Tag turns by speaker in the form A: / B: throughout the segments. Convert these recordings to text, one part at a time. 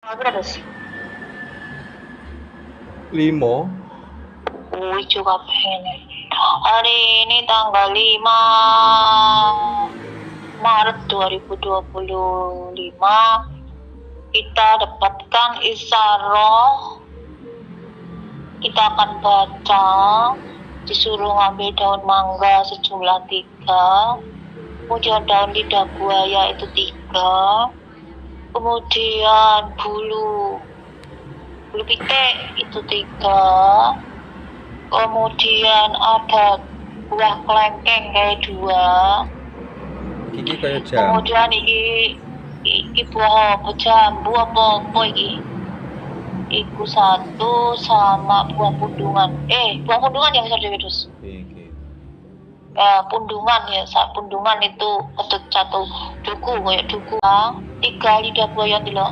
A: Terus,
B: Limo.
A: lucu kabeh ini. Hari ini tanggal 5 Maret 2025 kita dapatkan isyarah. Kita akan baca, disuruh ngambil daun mangga sejumlah 3, kemudian daun lidah buaya itu 3, kemudian bulu pitik itu 3, kemudian ada buah kelengkeng kayak 2,
B: Iki kayak jam.
A: kemudian iki buah apa, jambu apa iki iku 1 sama buah pundungan buah pundungan yang besar dewe terus
B: Iki.
A: pundungan ya, pundungan itu ketut 1 duku kayak duku 3 lidah buaya dulu.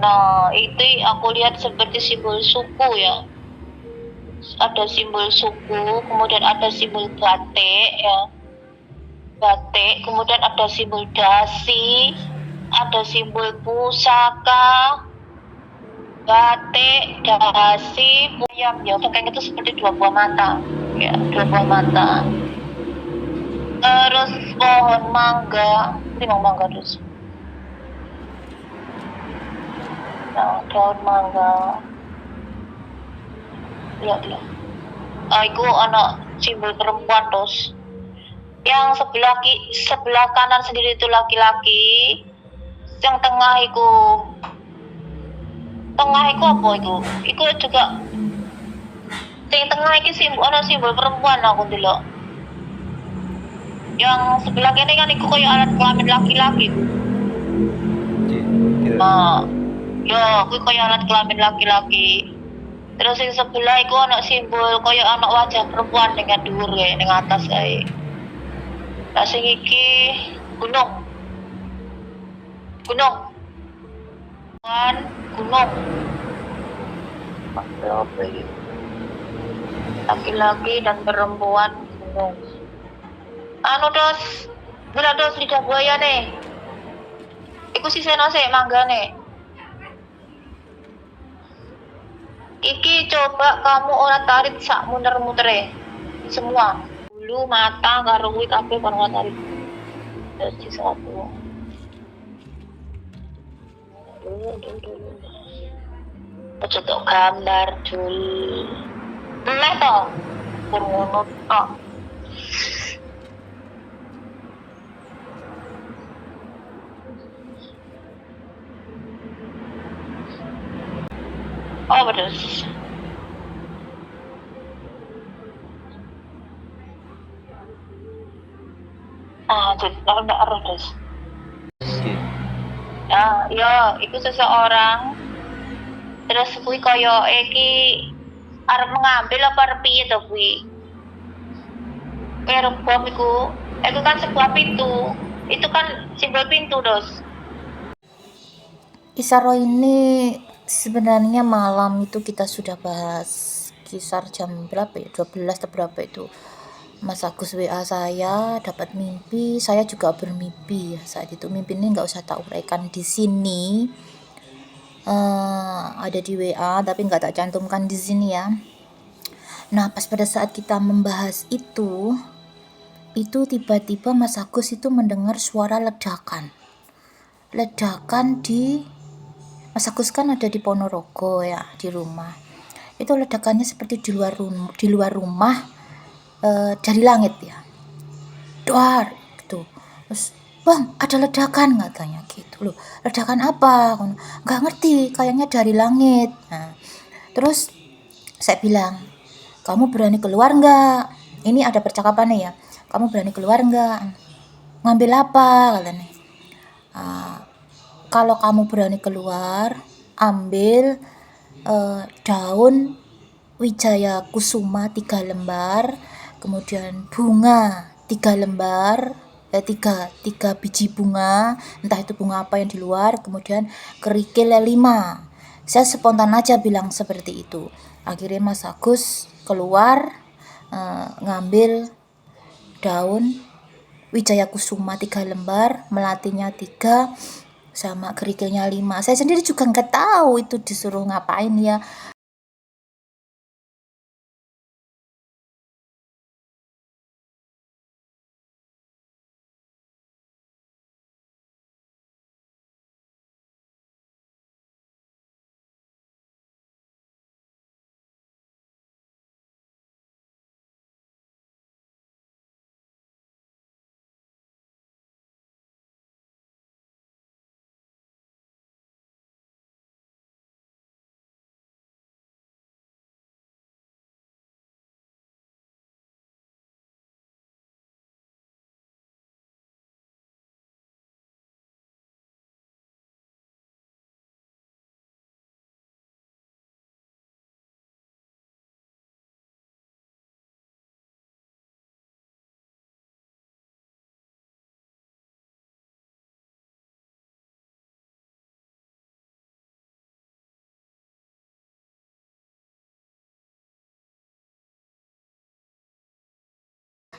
A: Nah itu aku lihat seperti simbol suku ya, ada simbol suku, kemudian ada simbol batik ya, batik, kemudian ada simbol dasi, ada simbol pusaka, batik, dasi, ayam ya, kelengkeng itu seperti 2 buah mata ya, 2 buah mata. Terus pohon mangga, ini mau mangga terus. Nah, daun mangga. Lihat ya. Iku anak simbol perempuan terus. Yang sebelah kanan sendiri itu laki-laki. Yang tengah iku apa iku? Iku juga yang tengah iki simbol perempuan aku delok. Yang sebelah kene kan iku kayak alat kelamin laki-laki. Nah, ya kuwi kayak alat kelamin laki-laki. Terus yang sebelah iku ana simbol kayak anak wajah perempuan dengan dhuwur kae ning atas kae. Nah sing iki gunung. Gunung. Apa iki? Laki-laki dan perempuan gunung. Anu dos, bener dos lidah buaya nih. Iku sisena sik manggane. Iki coba kamu ora tarik sak muter-mutere. Semua. Bulu, mata, karo kuwi kabeh kon ora tarik. Dadi 1. Ojo tok gambar dul. Meh to. Ngono tok. Oh, terus. Jadi ndak arep terus. Ya, iku seseorang. Terus kuwi kaya iki arep mengambil apa arep piye to kuwi? Bom itu kan sebuah pintu. Itu kan simbol pintu, dos.
C: Isyarah ini sebenarnya malam itu kita sudah bahas kisar jam berapa ya, 12 atau berapa itu. Mas Agus WA saya, dapat mimpi, saya juga bermimpi ya saat itu. Mimpi ini nggak usah tak uraikan di sini. Ada di WA tapi nggak tak cantumkan di sini ya. Nah, pas pada saat kita membahas itu tiba-tiba Mas Agus itu mendengar suara ledakan di Mas Agus kan ada di Ponorogo ya, di rumah. Itu ledakannya seperti di luar rumah dari langit ya. Duar gitu. Terus, "Bang, ada ledakan," katanya gitu. Loh, ledakan apa? Nggak ngerti, kayaknya dari langit. Nah, terus saya bilang, "Kamu berani keluar nggak?" Ini ada percakapannya ya. "Kamu berani keluar nggak? Ngambil apa?" katanya. Kalau kamu berani keluar, ambil daun Wijaya Kusuma 3 lembar, kemudian bunga 3 lembar, 3 biji bunga, entah itu bunga apa yang di luar, kemudian kerikil 5. Saya spontan aja bilang seperti itu. Akhirnya Mas Agus keluar ngambil daun Wijaya Kusuma 3 lembar, melatinya 3, sama kerikilnya 5. Saya sendiri juga nggak tahu itu disuruh ngapain ya.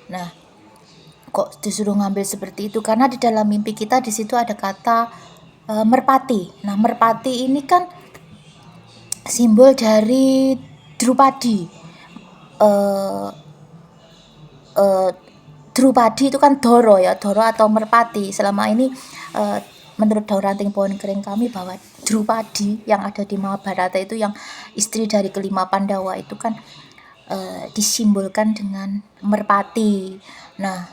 C: Nah, kok disuruh ngambil seperti itu? Karena di dalam mimpi kita di situ ada kata merpati. Nah, merpati ini kan simbol dari Drupadi. Eh, eh, Drupadi itu kan Doro ya, Doro atau merpati. Selama ini menurut daun ranting pohon kering kami bahwa Drupadi yang ada di Mahabharata itu yang istri dari kelima Pandawa itu kan disimbolkan dengan merpati. Nah,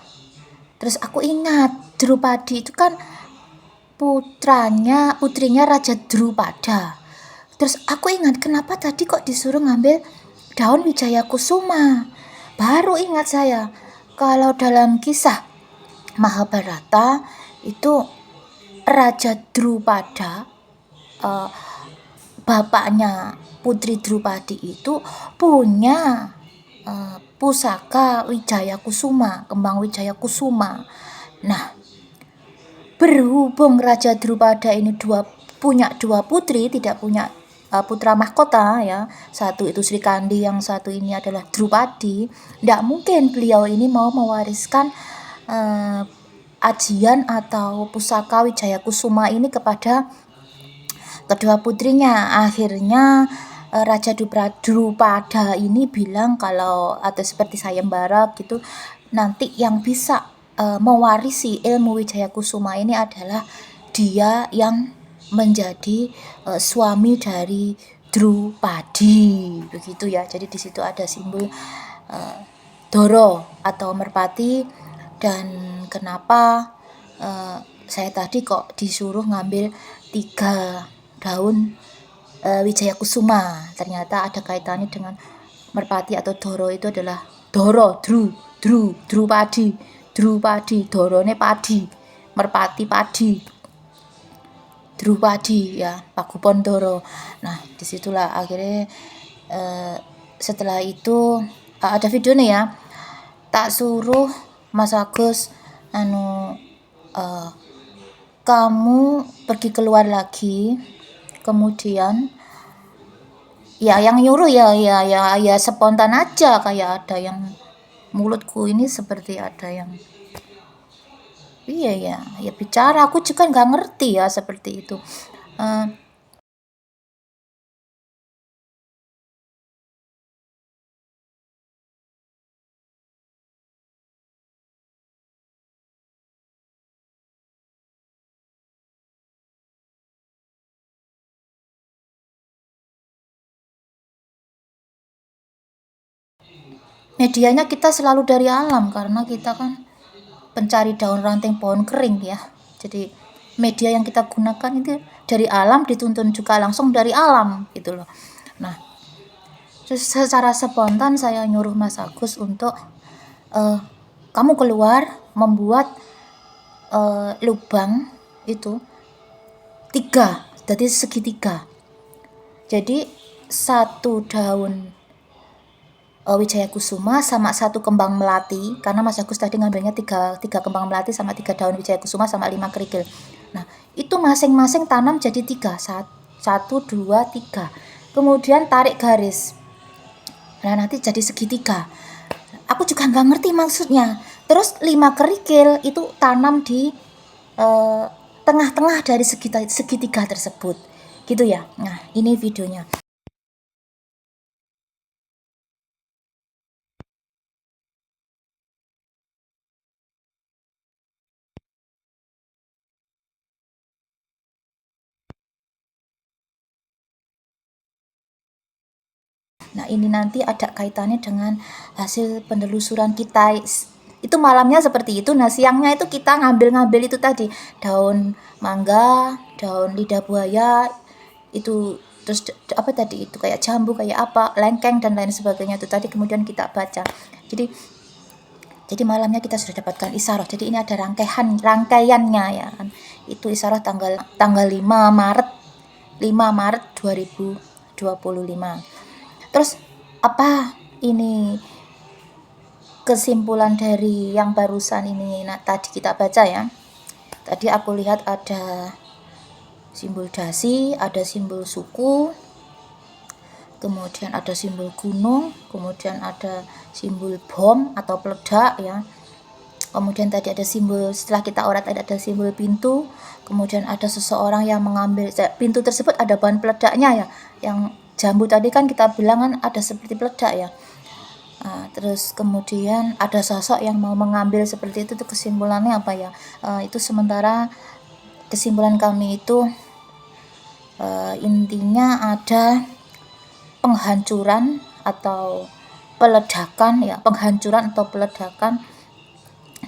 C: terus aku ingat Drupadi itu kan putrinya Raja Drupada. Terus aku ingat kenapa tadi kok disuruh ngambil daun Wijaya Kusuma. Baru ingat saya kalau dalam kisah Mahabharata itu Raja Drupada, bapaknya Putri Drupadi itu punya pusaka Wijaya Kusuma, kembang Wijaya Kusuma. Nah, berhubung Raja Drupada ini punya dua putri, tidak punya putra mahkota ya, satu itu Sri Kandi, yang satu ini adalah Drupadi. Tidak mungkin beliau ini mau mewariskan ajian atau pusaka Wijaya Kusuma ini kepada kedua putrinya. Akhirnya Raja Drupada ini bilang kalau, atau seperti sayembara gitu, nanti yang bisa mewarisi ilmu Wijaya Kusuma ini adalah dia yang menjadi suami dari Drupadi, begitu ya. Jadi di situ ada simbol Doro atau merpati. Dan kenapa saya tadi kok disuruh ngambil 3 daun Wijaya Kusuma, ternyata ada kaitannya dengan merpati atau Doro. Itu adalah Doro, Drupadi, Dorone padi, merpati padi, Drupadi ya, Pagupon Doro. Nah, disitulah akhirnya setelah itu ada video nih ya, tak suruh Mas Agus kamu pergi keluar lagi, kemudian ya yang nyuruh ya spontan aja, kayak ada yang mulutku ini seperti ada yang ya bicara, aku juga nggak ngerti ya seperti itu. Medianya kita selalu dari alam, karena kita kan pencari daun ranting pohon kering ya. Jadi media yang kita gunakan itu dari alam, dituntun juga langsung dari alam gitu loh. Nah, terus secara spontan saya nyuruh Mas Agus untuk kamu keluar membuat lubang itu 3, jadi segitiga. Jadi 1 daun Wijaya Kusuma sama 1 kembang melati, karena Mas Agus tadi ngambilnya 3 kembang melati sama 3 daun Wijaya Kusuma sama 5 kerikil. Nah, itu masing-masing tanam jadi 3, 1, 2, 3. Kemudian tarik garis. Nah, nanti jadi segitiga. Aku juga nggak ngerti maksudnya. Terus 5 kerikil itu tanam di tengah-tengah dari segitiga tersebut gitu ya. Nah ini videonya. Nah ini nanti ada kaitannya dengan hasil penelusuran kita. Itu malamnya seperti itu. Nah siangnya itu kita ngambil itu tadi daun mangga, daun lidah buaya, itu terus apa tadi itu kayak jambu, kayak apa, lengkeng dan lain sebagainya itu tadi. Kemudian kita baca. Jadi malamnya kita sudah dapatkan isyarah. Jadi ini ada rangkaiannya ya kan. Itu isyarah tanggal 5 Maret 2025. Terus apa ini kesimpulan dari yang barusan ini tadi kita baca ya. Tadi aku lihat ada simbol dasi, ada simbol suku, kemudian ada simbol gunung, kemudian ada simbol bom atau peledak ya. Kemudian tadi ada simbol, setelah kita orat ada simbol pintu, kemudian ada seseorang yang mengambil pintu tersebut, ada bahan peledaknya ya. Yang jambu tadi kan kita bilang kan ada seperti peledak ya. Nah, terus kemudian ada sosok yang mau mengambil seperti itu. Tuh kesimpulannya apa ya? Itu sementara kesimpulan kami itu intinya ada penghancuran atau peledakan ya, penghancuran atau peledakan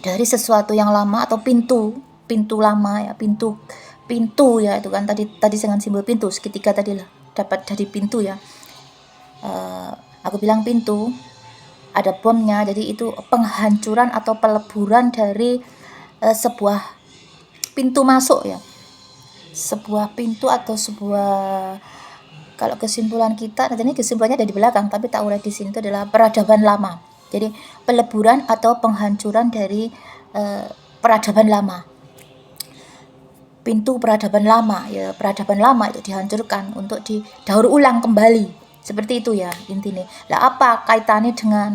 C: dari sesuatu yang lama atau pintu lama ya, pintu ya itu kan tadi dengan simbol pintu segitiga tadi lah, dapat dari pintu ya. Aku bilang pintu, ada bomnya, jadi itu penghancuran atau peleburan dari sebuah pintu masuk ya, sebuah pintu atau sebuah, kalau kesimpulan kita nanti ini kesimpulannya ada di belakang tapi tak urai di sini, itu adalah peradaban lama. Jadi peleburan atau penghancuran dari peradaban lama, pintu peradaban lama ya. Peradaban lama itu dihancurkan untuk didaur ulang kembali, seperti itu ya intinya. Lah apa kaitannya dengan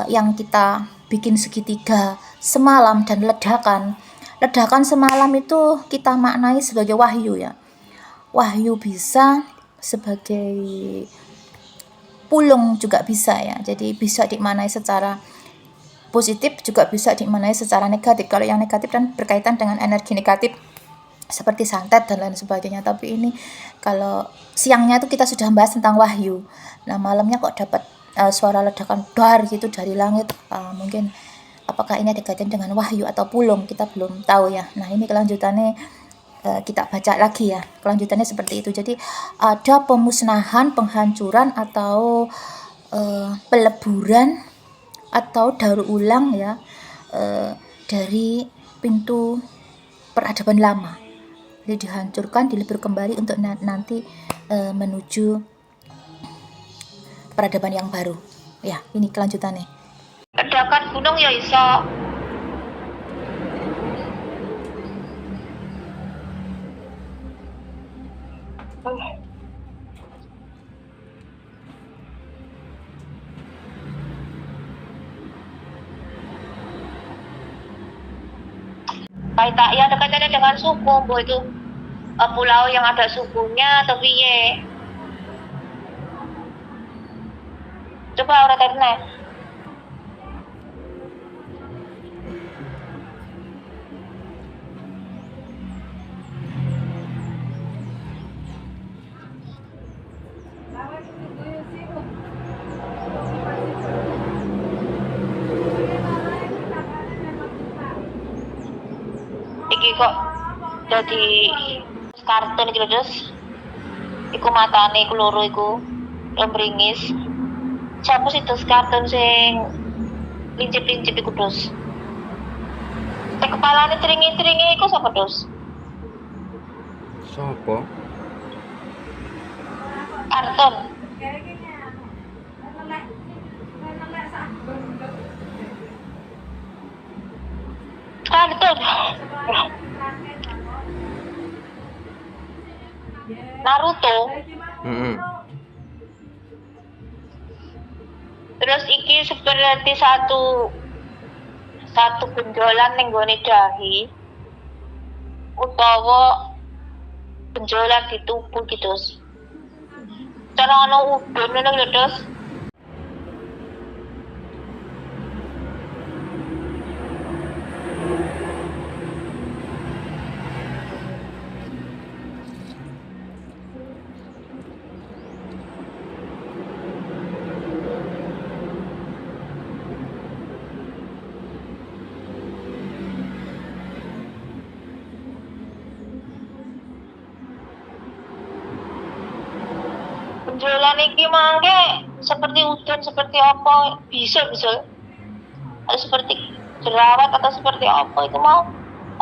C: yang kita bikin segitiga semalam dan ledakan semalam itu kita maknai sebagai wahyu ya. Wahyu bisa sebagai pulung juga bisa ya. Jadi bisa dimaknai secara positif, juga bisa dimaknai secara negatif. Kalau yang negatif kan berkaitan dengan energi negatif seperti santet dan lain sebagainya. Tapi ini kalau siangnya itu kita sudah membahas tentang wahyu. Nah malamnya kok dapat suara ledakan dar gitu dari langit. Mungkin apakah ini ada kaitan dengan wahyu atau pulung, kita belum tahu ya. Nah ini kelanjutannya kita baca lagi ya, kelanjutannya seperti itu. Jadi ada pemusnahan, penghancuran atau peleburan atau daur ulang ya dari pintu peradaban lama. Jadi dihancurkan, dilebur kembali untuk nanti menuju peradaban yang baru. Ya, ini kelanjutannya.
A: Ledakan gunung ya iso. Kayak ya ada kaitannya dengan suku, Bu, itu pulau yang ada sukunya atau piye? Coba orang tanya. Iki kok jadi kartun iki lho, Dos. Iku matane iku loro iku lembringis. Siapa sih Dos kartun sing lincip-lincip iku, Dos? Kepalane tringi-tringi iku sapa, Dos?
B: Sopo?
A: Kartun. Kartun. Naruto. Terus iki seperti satu benjolan ning gone dahi. utawa benjolan di tubuh gitu. Cara ana udun ngono lho, Dos. Benjolan iki mangke seperti udun, seperti apa? Bisa. Atau seperti jerawat atau seperti apa itu mau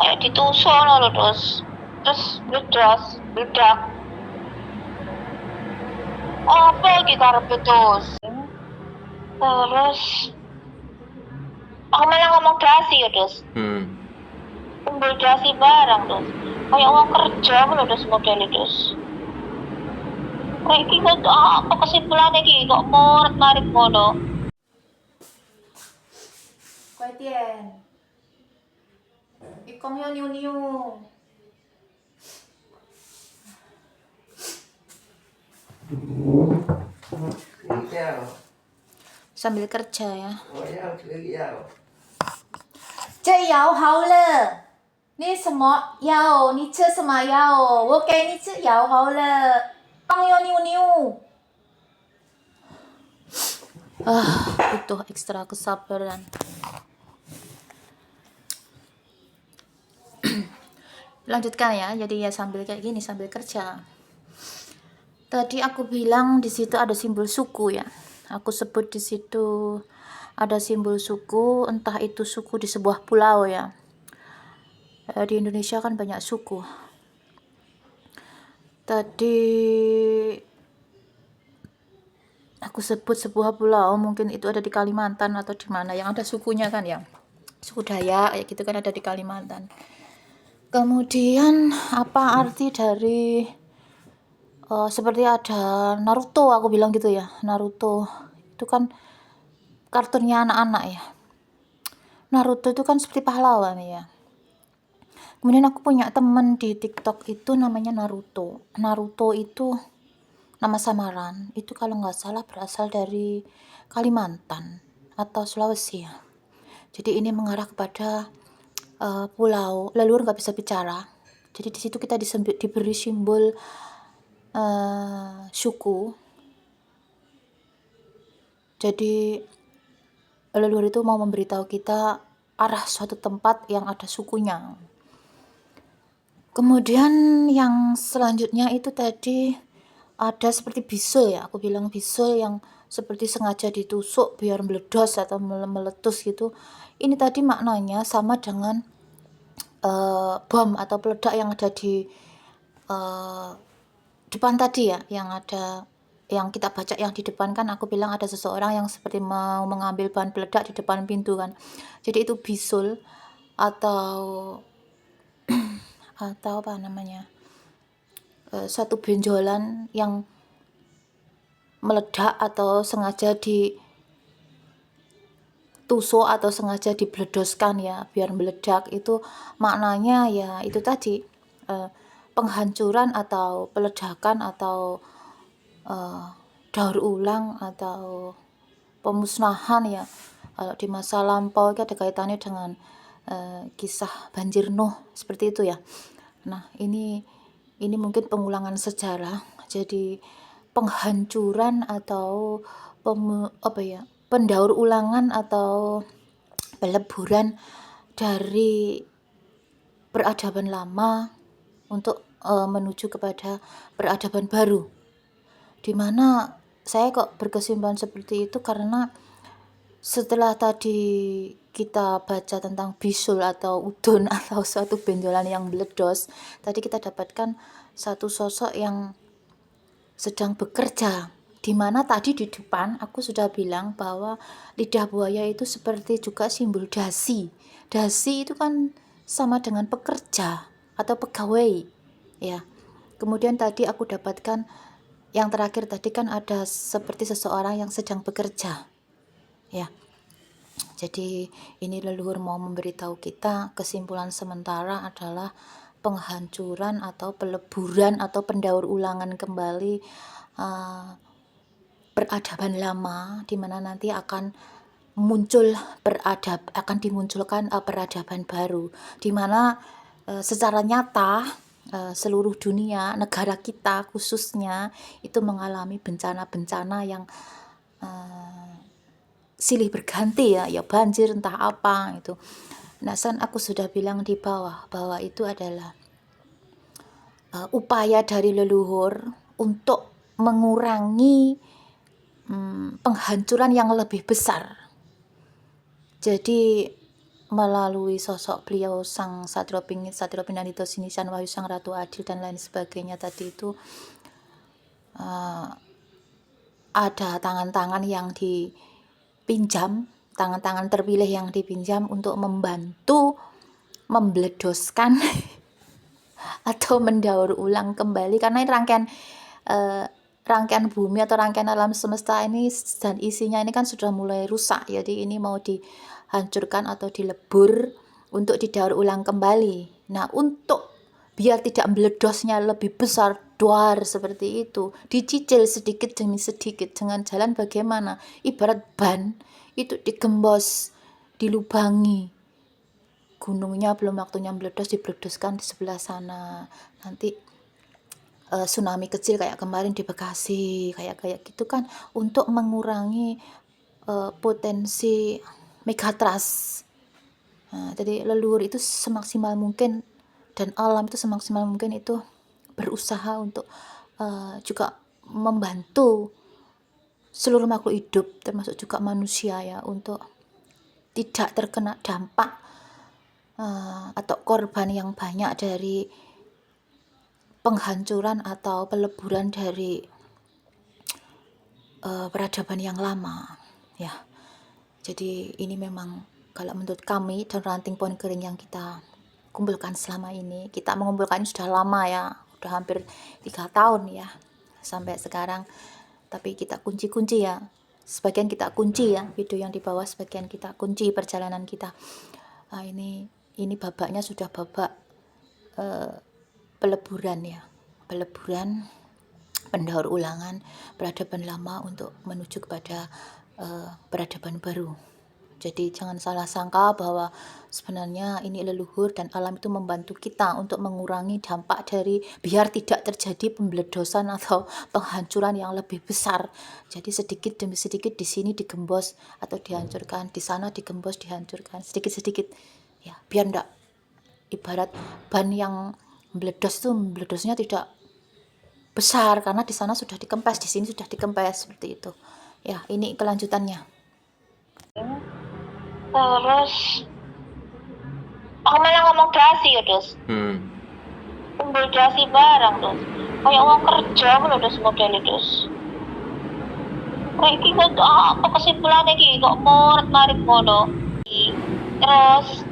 A: kayak ditusuk loh, terus meledak. Apa iki karepe, Dos? Terus aku malah ngomong dasi ya, Dos. Kumpul dasi barang, Dos. Kayak uang kerja loh, Dos, modelnya, Dos. Kayak iki kok apa kesimpulannya iki kok narik ngono.
C: Kuai Tien. Ikong yo niu-niu. Sambil kerja ya. 这药好了，你什么药？你吃什么药？我给你吃药好了。帮yo niu niu. Butuh ekstra kesabaran. Lanjutkan ya. Jadi ya sambil kayak gini, sambil kerja. Tadi aku bilang di situ ada simbol suku ya. Aku sebut di situ ada simbol suku, entah itu suku di sebuah pulau ya. Di Indonesia kan banyak suku. Tadi aku sebut sebuah pulau, mungkin itu ada di Kalimantan atau di mana yang ada sukunya kan ya. Suku Dayak kayak gitu kan ada di Kalimantan. Kemudian apa arti dari seperti ada Naruto, aku bilang gitu ya. Naruto itu kan kartunnya anak-anak ya. Naruto itu kan seperti pahlawan ya. Kemudian aku punya temen di TikTok itu namanya Naruto. Naruto itu nama samaran. Itu kalau nggak salah berasal dari Kalimantan atau Sulawesi ya. Jadi ini mengarah kepada pulau leluhur nggak bisa bicara. Jadi di situ kita diberi simbol suku. Jadi leluhur itu mau memberitahu kita arah suatu tempat yang ada sukunya. Kemudian yang selanjutnya itu tadi ada seperti bisul ya, aku bilang bisul yang seperti sengaja ditusuk biar meledos atau meletus gitu. Ini tadi maknanya sama dengan bom atau peledak yang ada di depan tadi ya, yang kita baca yang di depan kan aku bilang ada seseorang yang seperti mau mengambil bahan peledak di depan pintu kan. Jadi itu bisul atau apa namanya, suatu benjolan yang meledak atau sengaja ditusuk atau sengaja dibledoskan ya biar meledak. Itu maknanya ya itu tadi penghancuran atau peledakan atau daur ulang atau pemusnahan ya. Kalau di masa lampau itu ada kaitannya dengan kisah banjir Nuh seperti itu ya. Nah ini mungkin pengulangan sejarah. Jadi penghancuran atau pendaur ulangan atau peleburan dari peradaban lama untuk menuju kepada peradaban baru. Dimana saya kok berkesimpulan seperti itu karena setelah tadi kita baca tentang bisul atau udun atau suatu benjolan yang meledos, tadi kita dapatkan satu sosok yang sedang bekerja, dimana tadi di depan aku sudah bilang bahwa lidah buaya itu seperti juga simbol dasi. Dasi itu kan sama dengan pekerja atau pegawai ya. Kemudian tadi aku dapatkan yang terakhir tadi kan ada seperti seseorang yang sedang bekerja ya. Jadi ini leluhur mau memberitahu kita, kesimpulan sementara adalah penghancuran atau peleburan atau pendaur ulangan kembali peradaban lama, di mana nanti akan dimunculkan peradaban baru, di mana secara nyata seluruh dunia, negara kita khususnya itu mengalami bencana-bencana yang silih berganti ya banjir entah apa itu. Nah, aku sudah bilang di bawah bahwa itu adalah upaya dari leluhur untuk mengurangi penghancuran yang lebih besar. Jadi melalui sosok beliau Sang Satrio Pinandito Sinisan Wahyu Sang Ratu Adil dan lain sebagainya tadi itu ada tangan-tangan yang dipinjam, tangan-tangan terpilih yang dipinjam untuk membantu membeledoskan atau mendaur ulang kembali, karena ini rangkaian bumi atau rangkaian alam semesta ini dan isinya ini kan sudah mulai rusak, jadi ini mau dihancurkan atau dilebur untuk didaur ulang kembali. Nah, untuk biar tidak meledosnya lebih besar duar seperti itu, dicicil sedikit demi sedikit dengan jalan bagaimana, ibarat ban itu digembos, dilubangi, gunungnya belum waktunya meledos dibeledoskan di sebelah sana, nanti tsunami kecil kayak kemarin di Bekasi kayak gitu kan, untuk mengurangi potensi megatrust. Nah, jadi leluhur itu semaksimal mungkin dan alam itu semaksimal mungkin itu berusaha untuk juga membantu seluruh makhluk hidup termasuk juga manusia ya, untuk tidak terkena dampak atau korban yang banyak dari penghancuran atau peleburan dari peradaban yang lama ya. Jadi ini memang kalau menurut kami dan ranting pohon kering yang kita kumpulkan selama ini, kita mengumpulkan ini sudah lama ya, sudah hampir 3 tahun ya sampai sekarang, tapi kita kunci ya, sebagian kita kunci ya, video yang di bawah sebagian kita kunci perjalanan kita. Ini babaknya sudah babak peleburan ya, peleburan, pendaur ulangan peradaban lama untuk menuju kepada peradaban baru. Jadi jangan salah sangka bahwa sebenarnya ini leluhur dan alam itu membantu kita untuk mengurangi dampak dari biar tidak terjadi pembeledosan atau penghancuran yang lebih besar. Jadi sedikit demi sedikit di sini digembos atau dihancurkan, di sana digembos dihancurkan sedikit-sedikit ya, biar enggak ibarat ban yang meledos itu meledosnya tidak besar karena di sana sudah dikempes, di sini sudah dikempes seperti itu. Ya, ini kelanjutannya.
A: Terus aku malah ngomong dasi ya dos, kumpul dasi barang dos, kayak uang kerja loh dos modelnya dos. Kayak gini kok apa kesimpulannya gini kok marit ngono. Terus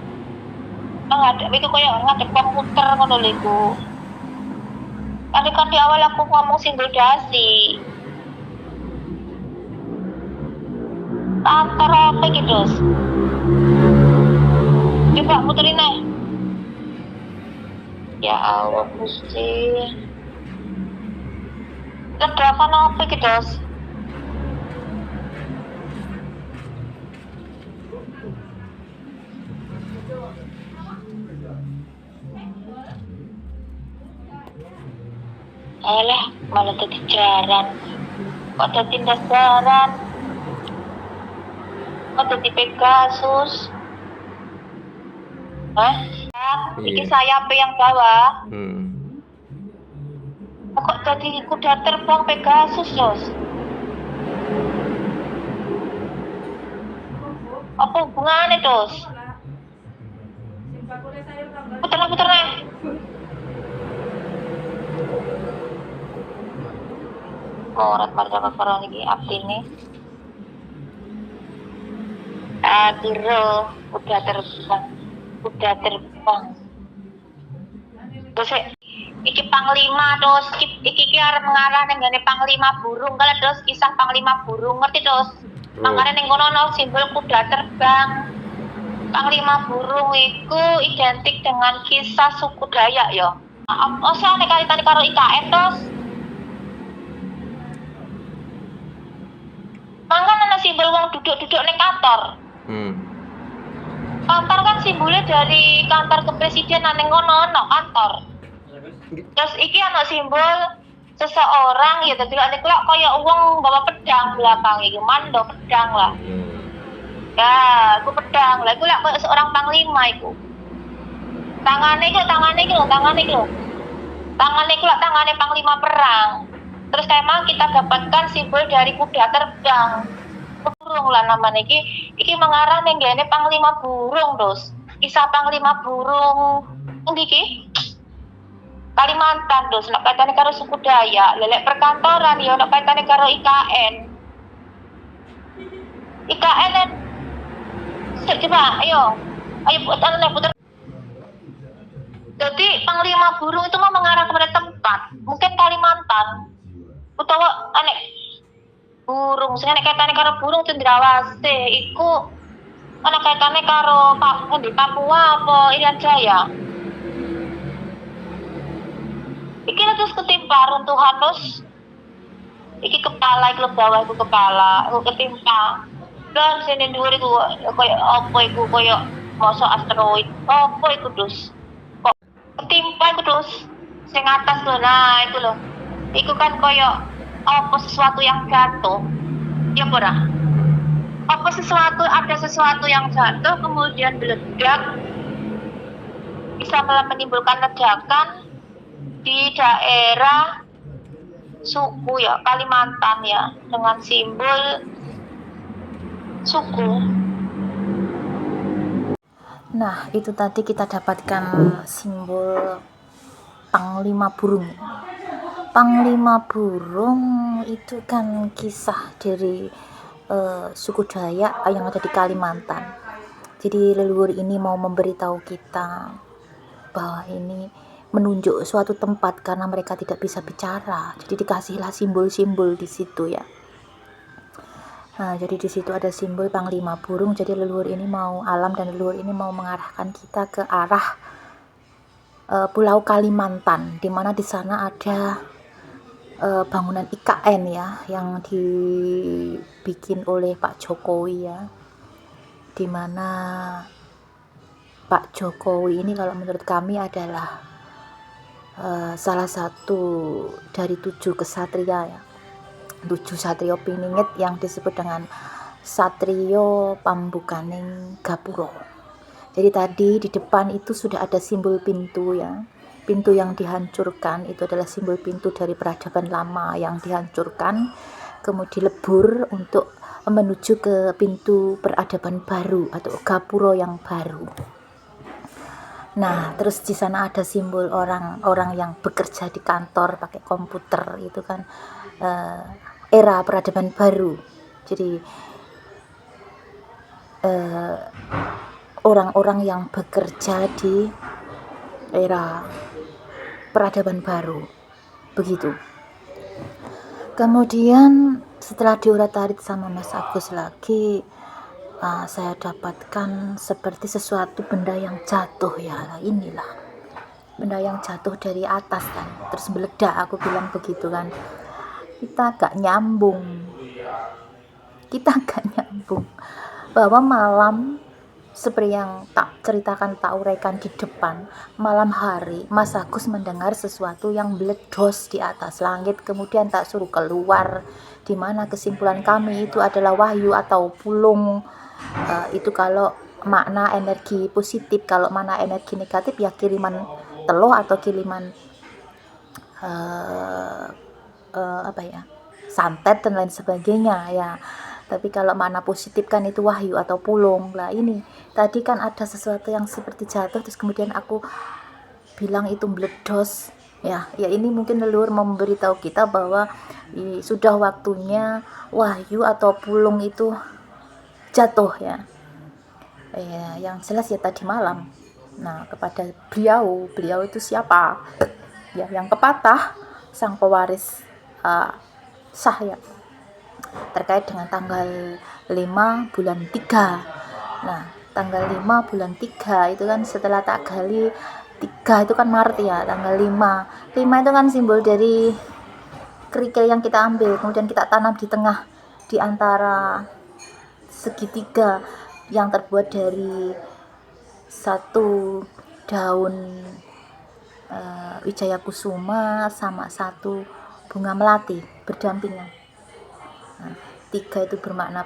A: ngadep itu kayak ngadep komputer ngono lho iku. Kan di awal aku ngomong single dasi. Antara apa gitu dos? Coba muterin nih. Ya Allah Gusti. Ledakan apa gitu dos? Alah, malah tadi jaran. Kok tadi dasaran? Kok tadi Pegasus? Hah? Iki sayap yang bawah. Kok tadi kuda terbang Pegasus, Dos? Apa hubungannya, Dos? Puter nih. Korat pada perang lagi abdi nih. Aduh, udah terbang. Terus iki panglima dos, iki arep mengarah ning ngene panglima burung kala dos, kisah panglima burung ngerti dos. Makane ning kono ono simbol kuda terbang. Panglima Burung iku identik dengan kisah suku Dayak ya. Apa sih nek kaitannya karo IKN terus? Mangkan ana simbol wong duduk-duduk ning kantor.
B: Hmm.
A: Kantor kan simbolnya dari kantor kepresidenan ning kono ono kantor. Terus iki ana simbol seseorang ya dadi nek kaya wong bawa pedang belakang iki mando pedang lah. Ya, aku pedang lah, aku kayak seorang panglima itu. Tangannya itu panglima perang. Terus emang kita dapatkan simbol dari kuda terbang. Burung lah namanya iki mengarah nih gini panglima burung terus. Kisah panglima burung iki Kalimantan terus, nak kaitannya karo suku Dayak, lelek perkantoran ya, nak kaitannya karo IKN. IKN coba, ayo putar. Jadi panglima burung itu mau mengarah kepada tempat, mungkin Kalimantan, utawa aneh burung. Sing nek kaitane karo burung cendrawasih, iku ana kaitane karo Papua apa Irian Jaya. Iki terus ketimpa runtuhan terus. Iki kepala, iki bawah iku kepala, iku ketimpa. Dan sini dhuwur iku koyo apa iku koyo mosok asteroid. Apa iku dus? Kok ketimpa iku dus sing atas lho. Nah, iku lho. Iku kan koyo apa sesuatu yang jatuh. Ya ora? Apa ada sesuatu yang jatuh kemudian meledak bisa menimbulkan ledakan di daerah suku ya Kalimantan ya dengan simbol suku.
C: Nah, itu tadi kita dapatkan simbol panglima burung. Panglima burung itu kan kisah dari suku Dayak yang ada di Kalimantan. Jadi leluhur ini mau memberitahu kita bahwa ini menunjuk suatu tempat karena mereka tidak bisa bicara. Jadi dikasihlah simbol-simbol di situ ya. Nah, jadi di situ ada simbol panglima burung. Jadi leluhur ini mau alam dan leluhur ini mau mengarahkan kita ke arah Pulau Kalimantan, di mana di sana ada bangunan IKN ya yang dibikin oleh Pak Jokowi ya. Di mana Pak Jokowi ini kalau menurut kami adalah salah satu dari 7 kesatria ya. 7 satrio piningit yang disebut dengan Satrio Pambukaning Gapuro. Jadi tadi di depan itu sudah ada simbol pintu ya. Pintu yang dihancurkan itu adalah simbol pintu dari peradaban lama yang dihancurkan, kemudian lebur untuk menuju ke pintu peradaban baru atau Gapuro yang baru. Nah, terus di sana ada simbol orang-orang yang bekerja di kantor pakai komputer, itu kan era peradaban baru. Jadi orang-orang yang bekerja di era peradaban baru, begitu. Kemudian setelah diurat-arit sama Mas Agus lagi, saya dapatkan seperti sesuatu benda yang jatuh ya. Nah, inilah benda yang jatuh dari atas kan, terus meledak. Aku bilang begitu kan, kita gak nyambung bahwa malam seperti yang tak ceritakan, tak uraikan di depan, malam hari Mas Agus mendengar sesuatu yang meledos di atas langit, kemudian tak suruh keluar, di mana kesimpulan kami itu adalah wahyu atau pulung. Itu kalau makna energi positif, kalau mana energi negatif ya kiriman teluh atau kiriman santet dan lain sebagainya ya. Tapi kalau mana positif kan itu wahyu atau pulung. Lah ini tadi kan ada sesuatu yang seperti jatuh, terus kemudian aku bilang itu meledos ya. Ya ini mungkin leluhur memberitahu kita bahwa sudah waktunya wahyu atau pulung itu jatuh ya. Yang jelas ya tadi malam. Nah, kepada beliau itu siapa? Ya, yang kepatah sang pewaris sah ya, terkait dengan tanggal 5 bulan 3. Nah, tanggal 5 bulan 3 itu kan setelah tak gali 3 itu kan Maret ya, tanggal 5 itu kan simbol dari kerikil yang kita ambil kemudian kita tanam di tengah di antara segitiga yang terbuat dari satu daun wijaya kusuma sama satu bunga melati berdampingan. Nah, 3 itu bermakna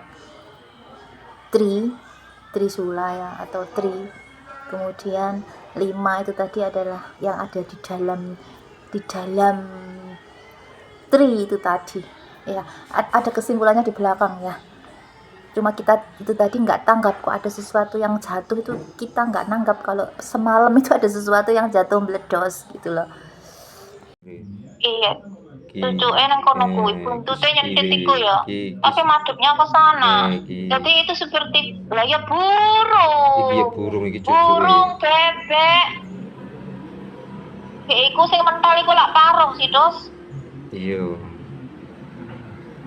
C: trisula ya, atau tri. Kemudian 5 itu tadi adalah yang ada di dalam tri itu tadi ya. Ada kesimpulannya di belakang ya, cuma kita itu tadi nggak tanggap kok ada sesuatu yang jatuh, itu kita nggak nanggap kalau semalam itu ada sesuatu yang jatuh meledos gitu loh.
A: Iya. Tujuke nang kono kuwi, buntute nyentit iku ya. Tapi madepnya ke sana. Jadi itu seperti lah ya burung.
B: Iki ya burung iki cucu.
A: Burung bebek. Iku sing mental iku lak parung sih, Dos.
B: Iya.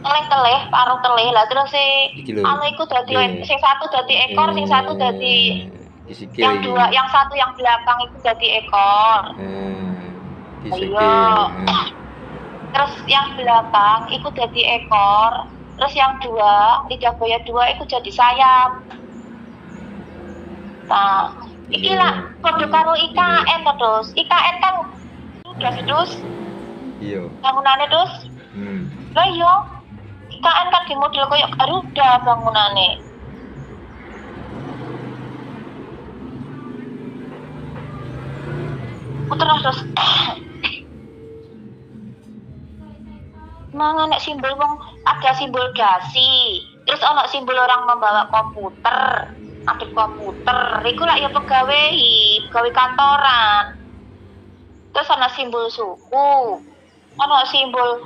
A: Teleh paruh teleh lah terus
B: Iki lho.
A: anu iku dadi sing satu dadi ekor, sing satu dadi
B: Disikil
A: yang
B: iki.
A: dua, yang satu yang belakang itu jadi ekor.
B: Disikil.
A: Terus yang belakang itu jadi ekor, terus yang dua lidah buaya dua itu jadi sayap. Nah, iki lah padha karo IKN to, Dos. IKN kan udah terus.
B: Iya.
A: Bangunane, Dos. Lah iya. IKN kan di model koyo Garuda bangunane. Terus, Dos. Mangan nek simbol wong ada simbol dasi, terus ana simbol orang membawa komputer, adep komputer, iku lak ya pegawai kantoran. Terus ana simbol suku, ana simbol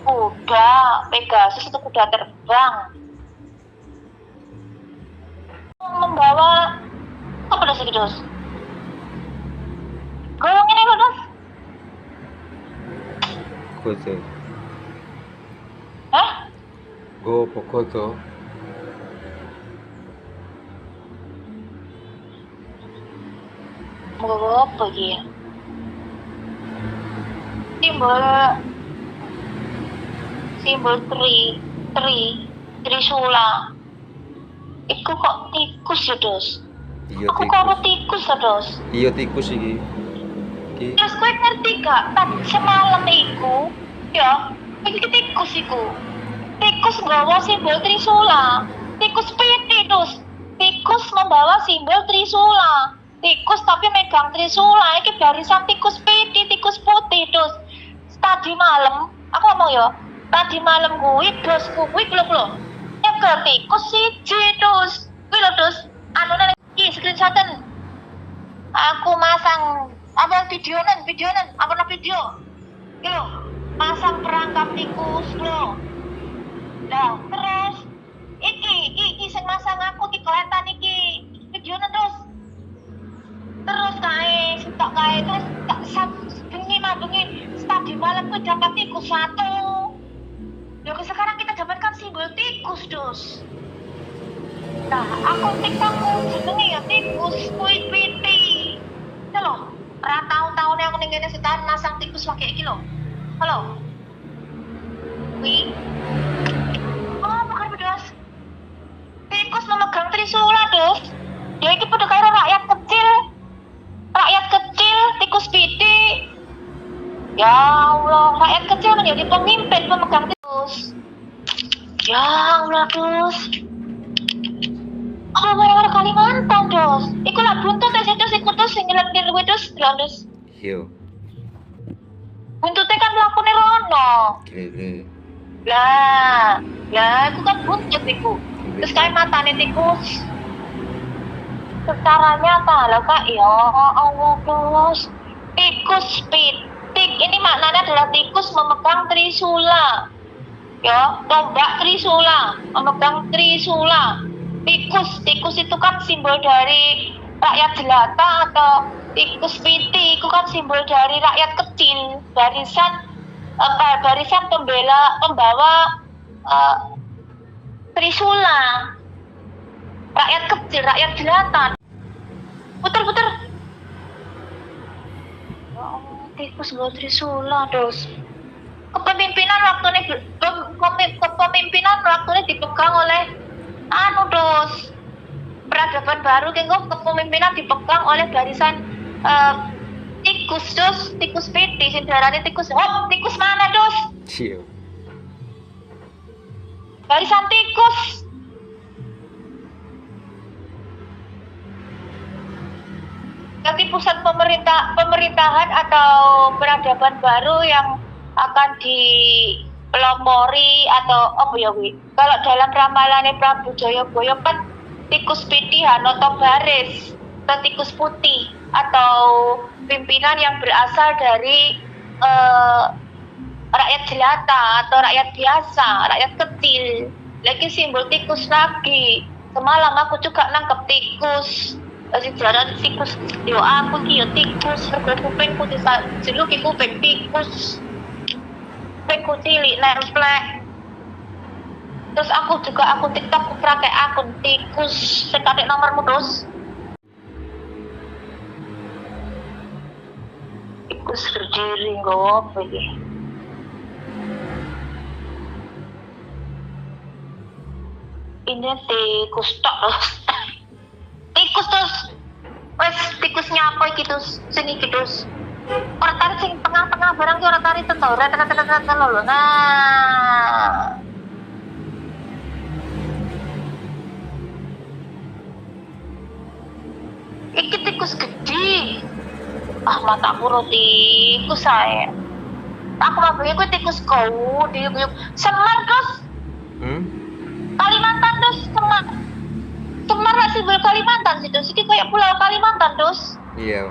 A: kuda, Pegasus itu kuda terbang. Membawa apa das iki, Dos? Golong ini lho, Dos.
B: Koto.
A: Hah?
B: Go pokoto.
A: Mau apa iki? Simbol trisula. Iku kok tikus ya, Dos?
B: Iya
A: Aku karo tikus ya, Dos?
B: Iya tikus iki.
A: Terus kowe ngerti gak? Tadi semalam iku, ya, iki tikus iku. Tikus nggawa simbol trisula. Tikus piti, Dos. Tikus membawa simbol trisula. Tikus tapi megang trisula. Iki barisan tikus piti, tikus putih, Dos. Tadi malam, aku ngomong ya, tadi malam kuwi bosku kuwi lho. Nyekel tikus siji, Dos. Kuwi lho, Dos. Anune iki screenshoten. Aku masang apa videonan apa video yo pasang perangkap tikus lo. Nah terus iki sing masang aku di kelihatan iki videonan terus kae sitok kae terus tak bengi tadi malam ku dapat tikus satu. Yo sekarang kita dapatkan simbol tikus, Dos. Nah aku TikTokku jenenge ya tikus kuwi piti. Halo, tahun-tahun yang aku nenggene setahun masang tikus pakai iki lho. Halo. Wih. Oh, bukan Dos. Tikus memegang trisula, Dos. Dia iki padha karo rakyat kecil, tikus piti. Ya Allah, rakyat kecil menjadi pemimpin pemegang tikus. Ya Allah, Dos. Oh, orang Kalimantan, Dos. Iku lah buntut Dos, iku Dos sing nyelentir kuwi, Dos, Dos.
B: Iya.
A: Buntutnya kan mlakune rono.
B: Gile.
A: Lah, iku kan buntut iku. Terus kayak matane tikus. Secara nyata lah, Kak, ya Allah, Dos. Tikus pitik ini maknanya adalah tikus memegang trisula. Ya, tombak trisula, memegang trisula. Tikus itu kan simbol dari rakyat jelata, atau tikus piti itu kan simbol dari rakyat kecil, barisan pembawa trisula. rakyat kecil, rakyat jelata. Puter-puter. Ya Allah, tikus gue Trisula, dos. Kepemimpinan waktunya dipegang oleh dos. Peradaban baru kengko kepemimpinan dipegang oleh barisan tikus dos, tikus piti sing diarani tikus. Oh, tikus mana dos?
B: Iya.
A: Barisan tikus. Nanti pusat pemerintahan atau peradaban baru yang akan dipelopori atau apa ya wi? Kalau dalam ramalannya Prabu Jayabaya kan tikus piti Hanoto Baris atau tikus putih atau pimpinan yang berasal dari rakyat jelata atau rakyat biasa, rakyat kecil. Lagi simbol tikus lagi. Semalam aku juga nangkep tikus. Sejarah tikus, yo aku ki yo tikus, kupingku diceluki kuping tikus, kupingku cilik nemplek. Terus aku TikTok pakai akun tikus, sekadek nomormu terus. Tikus berdiri nggowo apa iki? Ini tikus tok terus. Tikus terus. Wes tikusnya apa iki terus? Sing iki terus. Ora tarik sing tengah-tengah barang ki ora tarik tetor, tekan lho. Nah. Iki tikus gede. Ah mataku ro tikus saya. Aku mah pengen ku tikus kau di Semar terus. Kalimantan terus Semar. Semar lah simbol Kalimantan sih terus. Iki kayak pulau Kalimantan terus.
B: Iya.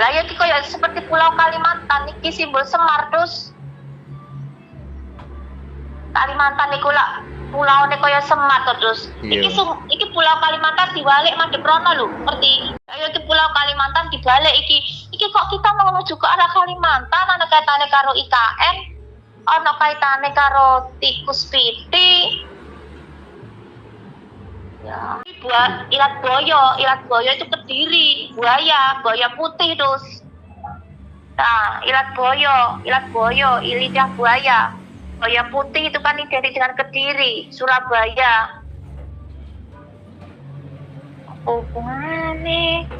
A: Lah ya iki kayak seperti pulau Kalimantan iki simbol Semar terus. Kalimantan iku lah pulau ne kaya Semar terus.
B: Iya.
A: Iki pulau Kalimantan dibalik madhep rono lho, ngerti? Ayo iki pulau Kalimantan dibalik iki. Iki kok kita mau menuju ke arah Kalimantan ana kaitane karo IKN, ana kaitane karo tikus piti. Ya, ilat boyo itu Kediri, buaya putih terus. Nah, ilat boyo, lidah buaya. Buaya putih itu kan identik dengan Kediri, Surabaya. Hubungannya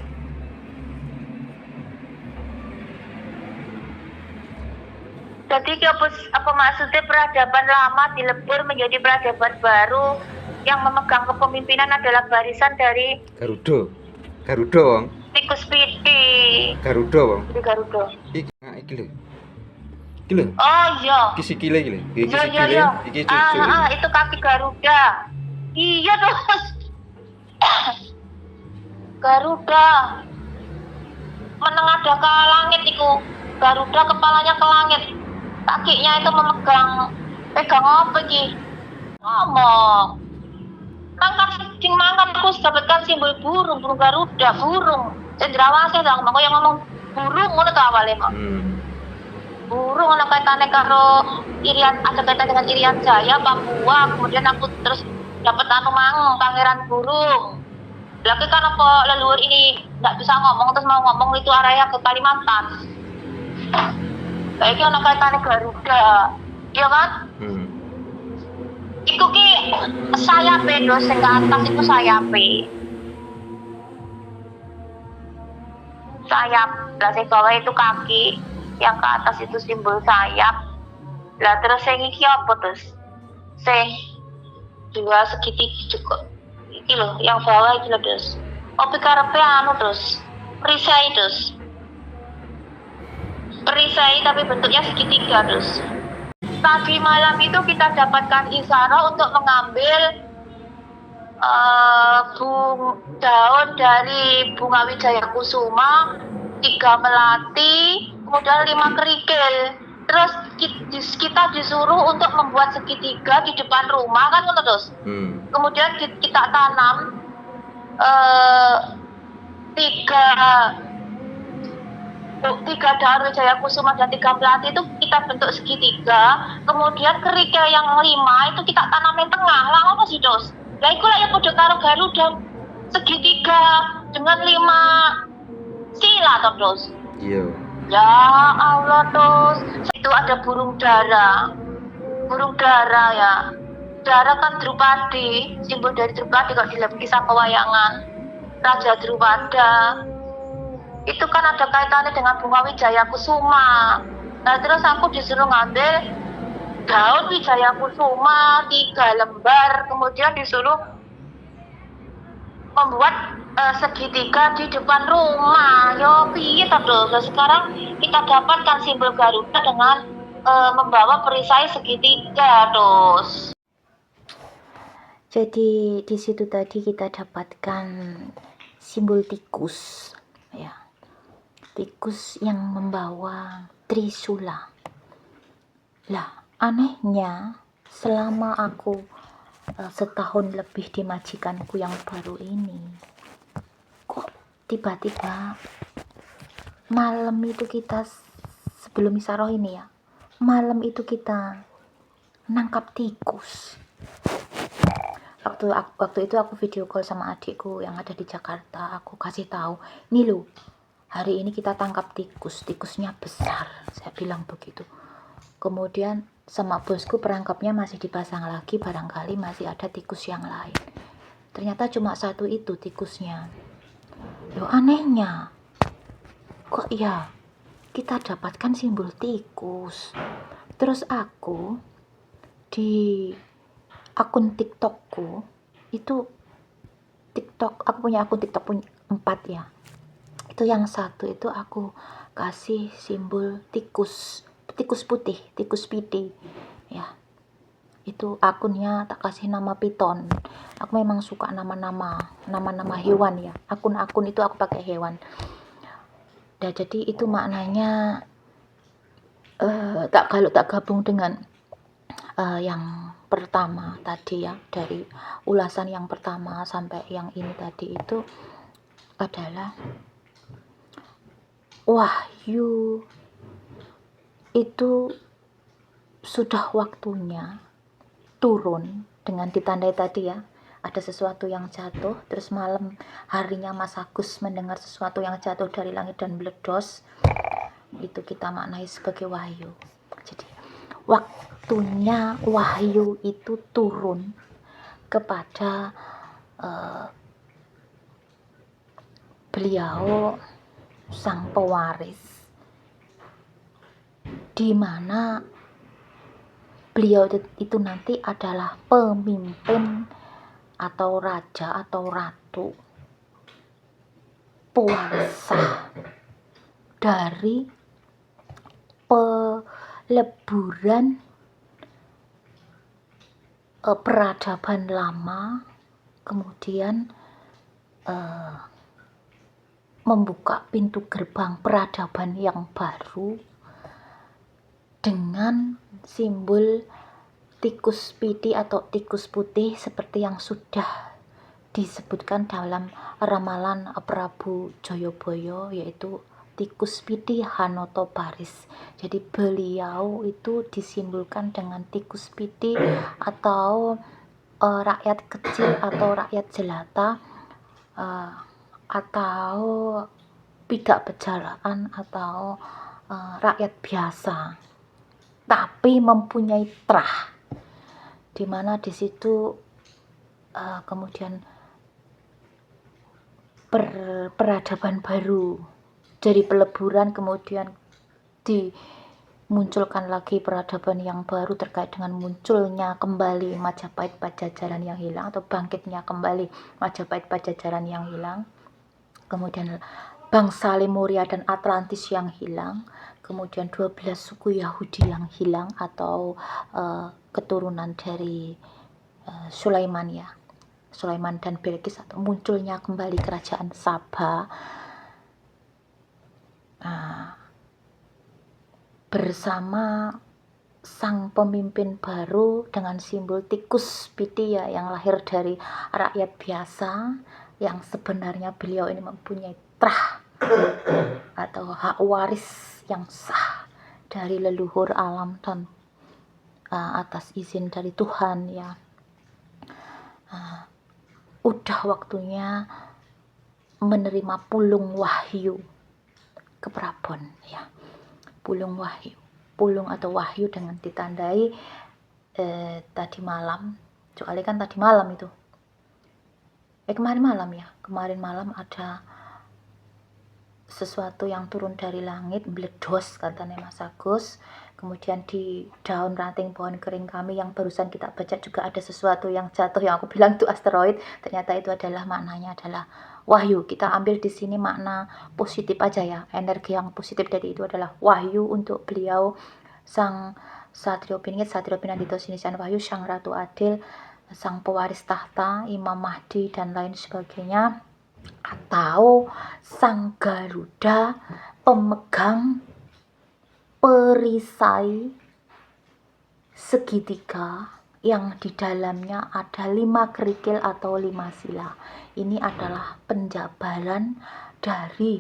A: jadi apa maksudnya peradaban lama dilebur menjadi peradaban baru yang memegang kepemimpinan adalah barisan dari
B: Garuda Wong.
A: tikus piti.
B: Garuda Wong.
A: Jadi Garuda.
B: Iki lho. Iki lho.
A: Oh iya.
B: Iki sikile iki lho. Iki sikile.
A: Iya.
B: Iki cucuk.
A: Itu kaki Garuda. Iya terus. Garuda menengadah ke langit itu. Garuda kepalanya ke langit, kakinya itu pegang apa iki? Ngomong. Mangkat aku dapatkan simbol burung Garuda, burung. Cendrawasih lah ngomong yang ngomong burung ngono to awale mah. Burung ana kaitane karo ada kaitan dengan Irian Jaya, Papua. Kemudian aku terus dapat pangeran burung. Lagi kan apa leluhur ini nggak bisa ngomong terus mau ngomong itu arahnya ke Kalimantan. Kayaknya anak kaitannya Garuda, iya kan? Iku ki sayape dos sing ke atas itu sayape. Sayap, lah sing bawah itu kaki, yang ke atas itu simbol sayap. Lah terus sing iki apa terus? Sing dua segitiga cukup. Iki loh, yang bawah iki loh terus. Opi karepe anu terus. Perisai tapi bentuknya segitiga terus. Tadi malam itu kita dapatkan isyarat untuk mengambil daun dari bunga Wijaya Kusuma, 3 melati, kemudian 5 kerikil. Terus kita disuruh untuk membuat segitiga di depan rumah kan terus. Kemudian kita tanam 3 daun Wijaya Kusuma dan 3 melati itu kita bentuk segitiga. Kemudian kerikil yang 5 itu kita tanam di tengah. Lah apa sih dos? Lah iku lah yang podo karo Garuda segitiga dengan 5 sila toh terus.
B: Iya.
A: Ya Allah terus itu ada burung dara ya. Dara kan Drupadi, simbol dari Drupadi kalau di dalam kisah pewayangan Raja Drupada. Itu kan ada kaitannya dengan bunga Wijaya Kusuma. Nah terus aku disuruh ngambil daun Wijaya Kusuma 3 lembar, kemudian disuruh membuat segitiga di depan rumah. Yo piye toh terus. Nah, sekarang kita dapatkan simbol Garuda dengan membawa perisai segitiga terus.
C: Jadi di situ tadi kita dapatkan simbol tikus, ya, tikus yang membawa trisula. Lah, anehnya selama aku setahun lebih di majikanku yang baru ini, kok tiba-tiba malam itu kita sebelum isaroh ini ya, malam itu kita nangkap tikus. Waktu itu aku video call sama adikku yang ada di Jakarta. Aku kasih tahu, nih lo, hari ini kita tangkap tikus, tikusnya besar, saya bilang begitu. Kemudian sama bosku perangkapnya masih dipasang lagi, barangkali masih ada tikus yang lain. Ternyata cuma satu itu tikusnya. Loh anehnya, kok ya kita dapatkan simbol tikus. Terus aku di akun TikTokku itu, aku punya akun TikTok 4 ya. Itu yang satu itu aku kasih simbol tikus putih, tikus piti ya. Itu akunnya tak kasih nama Piton. Aku memang suka nama-nama hewan ya. Akun itu aku pakai hewan. Dan jadi itu maknanya tak gabung dengan yang pertama tadi ya, dari ulasan yang pertama sampai yang ini tadi itu adalah wahyu itu sudah waktunya turun, dengan ditandai tadi ya, ada sesuatu yang jatuh, terus malam harinya Mas Agus mendengar sesuatu yang jatuh dari langit dan meledos, itu kita maknai sebagai wahyu. Jadi waktunya wahyu itu turun kepada beliau sang pewaris, di mana beliau itu nanti adalah pemimpin atau raja atau ratu, pewarisah dari peleburan peradaban lama, kemudian membuka pintu gerbang peradaban yang baru dengan simbol tikus piti atau tikus putih seperti yang sudah disebutkan dalam ramalan Prabu Joyoboyo, yaitu tikus piti Hanoto Baris. Jadi beliau itu disimbolkan dengan tikus piti atau rakyat kecil atau rakyat jelata, atau tidak berjalan atau rakyat biasa, tapi mempunyai trah, dimana di situ kemudian peradaban baru dari peleburan, kemudian dimunculkan lagi peradaban yang baru terkait dengan munculnya kembali Majapahit Pajajaran yang hilang, atau bangkitnya kembali Majapahit Pajajaran yang hilang, kemudian bangsa Lemuria dan Atlantis yang hilang, kemudian 12 suku Yahudi yang hilang atau keturunan dari Sulaiman ya, Sulaiman dan Bilqis, atau munculnya kembali kerajaan Saba bersama sang pemimpin baru dengan simbol tikus piti ya, yang lahir dari rakyat biasa, yang sebenarnya beliau ini mempunyai trah atau hak waris yang sah dari leluhur alam dan atas izin dari Tuhan ya. udah waktunya menerima pulung wahyu ke Prabon ya. Pulung wahyu, pulung atau wahyu dengan ditandai tadi malam, soalnya kan tadi malam itu kemarin malam ada sesuatu yang turun dari langit, meledos katanya Mas Agus. Kemudian di daun ranting pohon kering kami yang barusan kita baca juga ada sesuatu yang jatuh, yang aku bilang itu asteroid, ternyata itu adalah maknanya adalah wahyu. Kita ambil di sini makna positif aja ya, energi yang positif dari itu adalah wahyu untuk beliau Sang Satrio Piningit, Satrio Pinandito Sinisian Wahyu, Sang Ratu Adil, Sang Pewaris Tahta, Imam Mahdi dan lain sebagainya, atau Sang Garuda pemegang perisai segitiga yang di dalamnya ada 5 kerikil atau 5 sila. Ini adalah penjabaran dari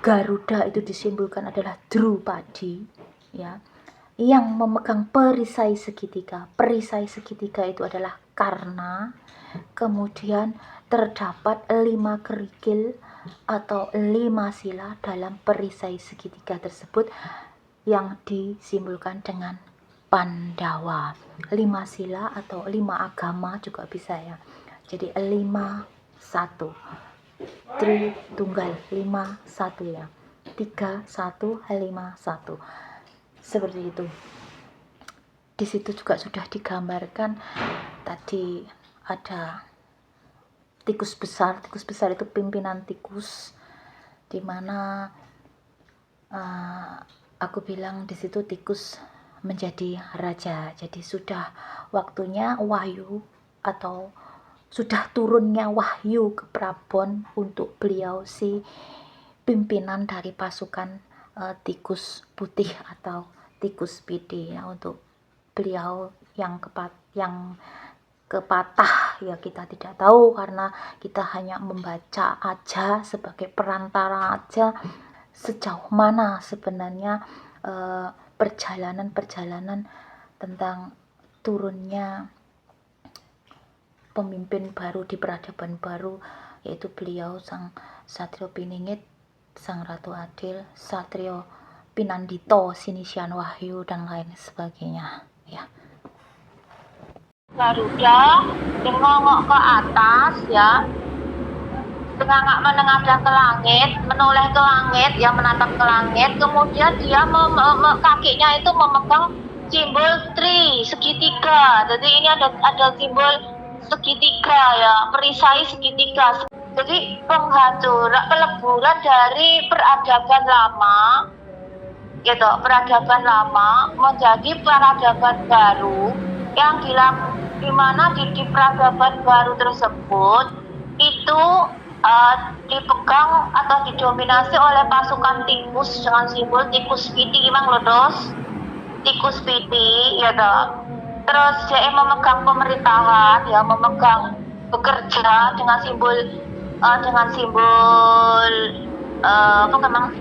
C: Garuda, itu disimbolkan adalah Drupadi ya, yang memegang perisai segitiga. Perisai segitiga itu adalah Karna. Kemudian terdapat 5 kerikil atau 5 sila dalam perisai segitiga tersebut yang disimbolkan dengan Pandawa. 5 sila atau 5 agama juga bisa ya. Jadi 5 1 Tritunggal 5 1 ya. 3 1 5 1. Seperti itu. Di situ juga sudah digambarkan tadi ada tikus besar. Tikus besar itu pimpinan tikus, di mana aku bilang di situ tikus menjadi raja. Jadi sudah waktunya wahyu atau sudah turunnya wahyu ke Prabon untuk beliau si pimpinan dari pasukan tikus putih atau tikus pidi ya, untuk beliau yang kepatah ya, kita tidak tahu karena kita hanya membaca aja sebagai perantara aja sejauh mana sebenarnya perjalanan tentang turunnya pemimpin baru di peradaban baru, yaitu beliau Sang Satrio Piningit, Sang Ratu Adil, Satrio Pinandito Sinisian Wahyu dan lain sebagainya ya.
A: Garuda dengongok ke atas ya, tengah menengadah ke langit, menoleh ke langit ya, menatap ke langit. Kemudian dia kakinya itu memegang simbol tri segitiga. Jadi ini ada simbol segitiga ya, perisai segitiga. Jadi peleburan dari peradaban lama gitu, peradaban lama menjadi peradaban baru yang di mana di peradaban baru tersebut itu dipegang atau didominasi oleh pasukan tikus dengan simbol tikus piti, Mang Lodos, tikus piti ya toh. Terus dia memegang pemerintahan ya, memegang bekerja dengan simbol apa memang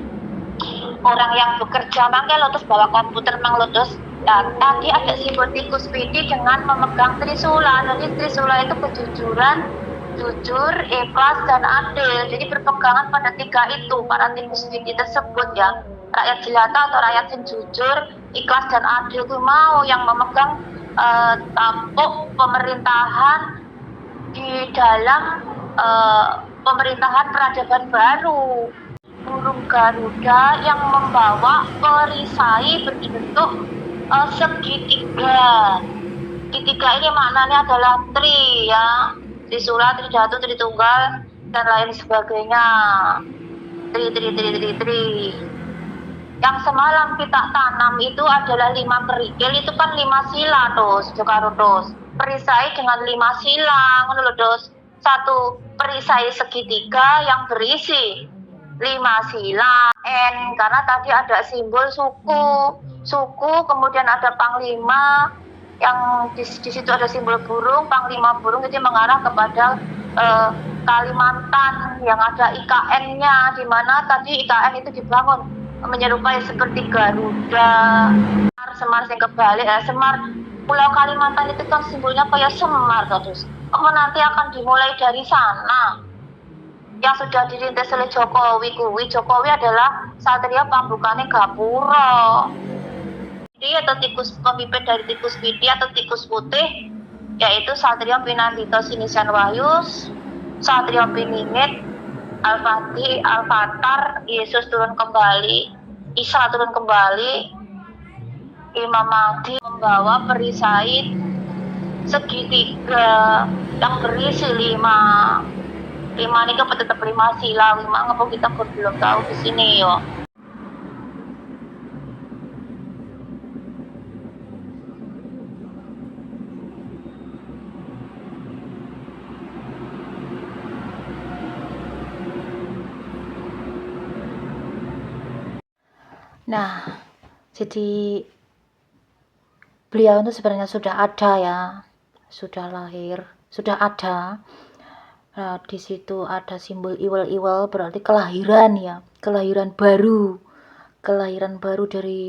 A: orang yang bekerja, makanya Lotus bawa komputer Mang Lotus. Nah, tadi ada simbol tikus piti dengan memegang trisula. Jadi trisula itu kejujuran, jujur, ikhlas, dan adil. Jadi berpegangan pada 3 itu para tikus piti tersebut ya. Rakyat jelata atau rakyat yang jujur, ikhlas, dan adil itu mau yang memegang tampuk pemerintahan di dalam pemerintahan peradaban baru. Burung Garuda yang membawa perisai berbentuk segitiga. Segitiga ini maknanya adalah tri ya, trisula, tridatu, tritunggal dan lain sebagainya. Tri. Yang semalam kita tanam itu adalah 5 kerikil, itu kan 5 sila dos, Jokarodos. Perisai dengan 5 sila, ngono lho dos. 1 perisai segitiga yang berisi 5 sila. Karena tadi ada simbol suku, kemudian ada panglima yang di situ ada simbol burung, panglima burung, jadi mengarah kepada Kalimantan yang ada IKN-nya, di mana tadi IKN itu dibangun menyerupai seperti Garuda. Semar yang kebalik ya, Semar Pulau Kalimantan itu kan simbolnya kayak Semar terus. Apa nanti akan dimulai dari sana yang sudah dirintis oleh Jokowi kuwi. Jokowi adalah satria pambukane gapura. Dia atau tikus pemimpin dari tikus putih atau tikus putih, yaitu Satrio Pinandito Sinisian Wahyus, Satrio Piningit, Al-Fatih, Al-Fatar, Yesus turun kembali, Isa turun kembali, Imam Mahdi membawa perisai segitiga yang berisi lima ini kan tetap 5 sila, 5 ngapa kita belum tahu di sini yo.
C: Nah, jadi beliau itu sebenarnya sudah ada ya, sudah lahir, sudah ada. Nah, di situ ada simbol iwal-iwal, berarti kelahiran ya, kelahiran baru dari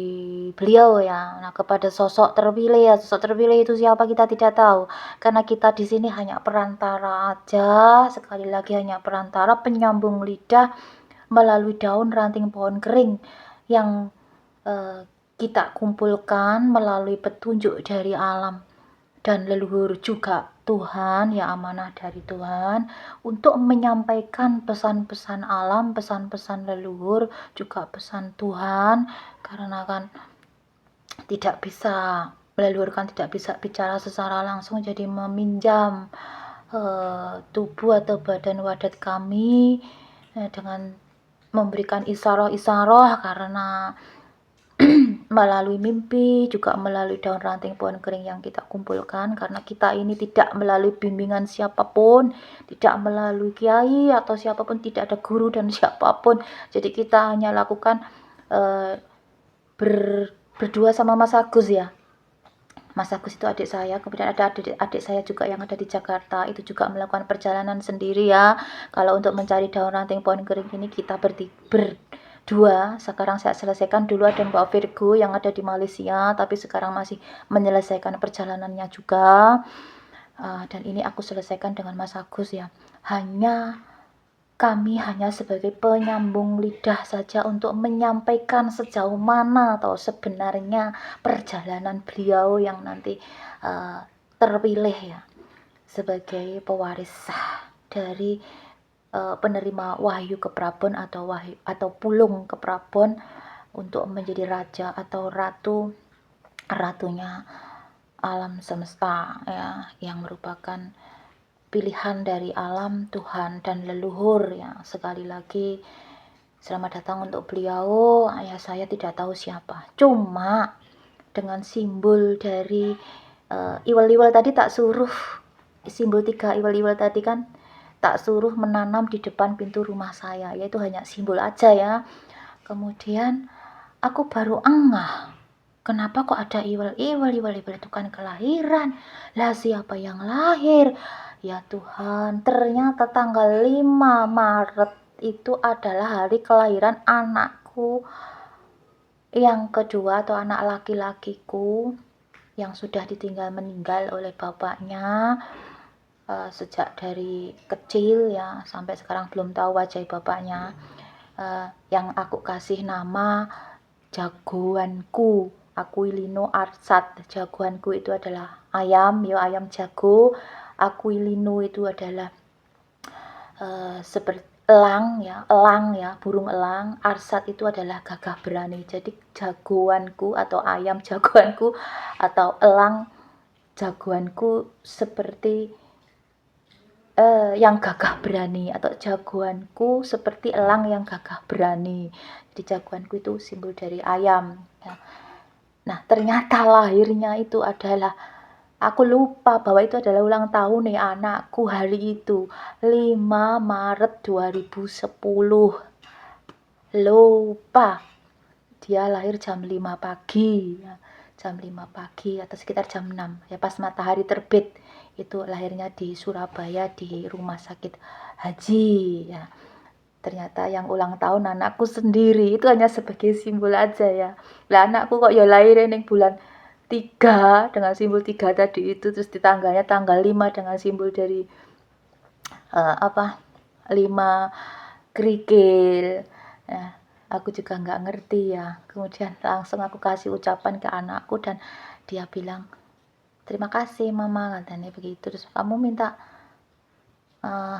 C: beliau ya. Nah, kepada sosok terpilih ya, sosok terpilih itu siapa kita tidak tahu, karena kita di sini hanya perantara aja, sekali lagi hanya perantara penyambung lidah melalui daun ranting pohon kering yang kita kumpulkan melalui petunjuk dari alam dan leluhur juga Tuhan, ya amanah dari Tuhan untuk menyampaikan pesan-pesan alam, pesan-pesan leluhur, juga pesan Tuhan, karena kan tidak bisa leluhur kan tidak bisa bicara secara langsung, jadi meminjam tubuh atau badan wadat kami dengan memberikan isaroh-isaroh, karena melalui mimpi, juga melalui daun ranting pohon kering yang kita kumpulkan, karena kita ini tidak melalui bimbingan siapapun, tidak melalui kiai atau siapapun, tidak ada guru dan siapapun. Jadi kita hanya lakukan berdua sama Mas Agus ya. Mas Agus itu adik saya, kemudian ada adik saya juga yang ada di Jakarta, itu juga melakukan perjalanan sendiri ya. Kalau untuk mencari daun ranting pohon kering ini kita berdua. Sekarang saya selesaikan dulu, ada Mbak Virgo yang ada di Malaysia, tapi sekarang masih menyelesaikan perjalanannya juga. Dan ini aku selesaikan dengan Mas Agus ya. Kami hanya sebagai penyambung lidah saja untuk menyampaikan sejauh mana atau sebenarnya perjalanan beliau yang nanti terpilih ya sebagai pewaris dari penerima wahyu keprabon atau pulung keprabon untuk menjadi raja atau ratunya alam semesta ya, yang merupakan pilihan dari alam, Tuhan dan leluhur ya. Sekali lagi selamat datang untuk beliau. Ayah saya tidak tahu siapa, cuma dengan simbol dari iwal-iwal tadi tak suruh, simbol 3 iwal-iwal tadi kan tak suruh menanam di depan pintu rumah saya, yaitu hanya simbol aja ya. Kemudian aku baru engah, kenapa kok ada iwal itu kan kelahiran. Lah siapa yang lahir? Ya Tuhan, ternyata tanggal 5 Maret itu adalah hari kelahiran anakku yang kedua atau anak laki-lakiku yang sudah ditinggal meninggal oleh bapaknya sejak dari kecil ya, sampai sekarang belum tahu wajah bapaknya. Yang aku kasih nama jagoanku, Aquilino Arsat. Jagoanku itu adalah ayam, ya ayam jago. Aquilino itu adalah seperti elang ya, burung elang. Arsat itu adalah gagah berani. Jadi jagoanku atau ayam jagoanku atau elang jagoanku seperti yang gagah berani, atau jagoanku seperti elang yang gagah berani. Jadi jagoanku itu simbol dari ayam ya. Nah ternyata lahirnya itu adalah, aku lupa bahwa itu adalah ulang tahun nih anakku hari itu, 5 Maret 2010. Lupa. Dia lahir jam 5 pagi ya. Jam 5 pagi atau sekitar jam 6 ya, pas matahari terbit. Itu lahirnya di Surabaya di rumah sakit haji ya. Ternyata yang ulang tahun anakku sendiri, itu hanya sebagai simbol aja ya. Lah anakku kok ya lahir ning bulan 3 dengan simbol 3 tadi itu, terus di tanggalnya tanggal 5 dengan simbol dari 5 kerikil. Nah, aku juga nggak ngerti ya. Kemudian langsung aku kasih ucapan ke anakku dan dia bilang, "Terima kasih mama," katanya begitu. Terus, "Kamu minta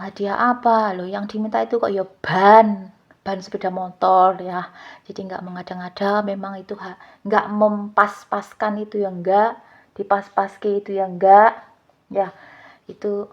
C: hadiah apa?" Loh, yang diminta itu kok ya ban sepeda motor ya. Jadi nggak mengada-ngada, memang itu nggak mempas-paskan itu ya enggak, dipas-paske itu ya enggak. Ya, itu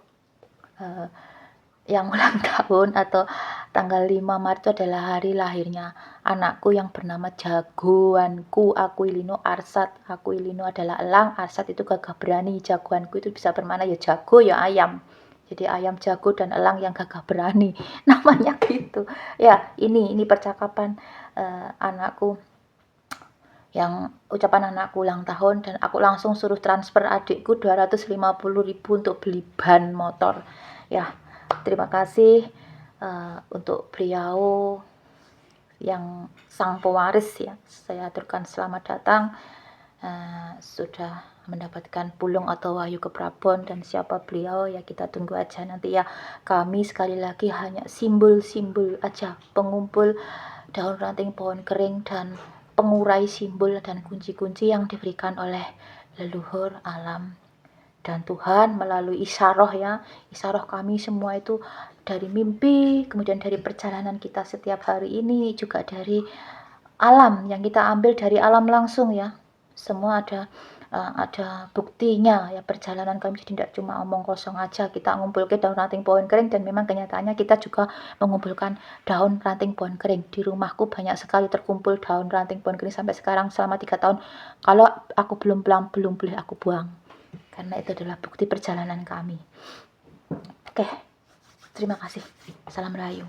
C: yang ulang tahun atau tanggal 5 Maret itu adalah hari lahirnya anakku yang bernama jagoanku. Aquilino Arsat. Aquilino adalah elang, Arsat itu gagah berani. Jagoanku itu bisa bermana ya jago ya ayam. Jadi ayam jago dan elang yang gagah berani. Namanya gitu. Ya, ini percakapan anakku, yang ucapan anakku ulang tahun, dan aku langsung suruh transfer adikku 250.000 untuk beli ban motor. Ya, terima kasih untuk beliau yang sang pewaris ya. Saya aturkan selamat datang. Sudah mendapatkan pulung atau wahyu keprabon, dan siapa beliau ya kita tunggu aja nanti ya. Kami sekali lagi hanya simbol-simbol aja, pengumpul daun ranting pohon kering dan pengurai simbol dan kunci-kunci yang diberikan oleh leluhur alam dan Tuhan melalui isyarah ya. Isyarah kami semua itu dari mimpi, kemudian dari perjalanan kita setiap hari ini, juga dari alam yang kita ambil dari alam langsung ya. Semua ada buktinya ya, perjalanan kami. Jadi tidak cuma omong kosong aja, kita ngumpulkan daun ranting pohon kering, dan memang kenyataannya kita juga mengumpulkan daun ranting pohon kering. Di rumahku banyak sekali terkumpul daun ranting pohon kering sampai sekarang selama 3 tahun. Kalau aku belum boleh aku buang, karena itu adalah bukti perjalanan kami. Oke, terima kasih. Salam Rahayu.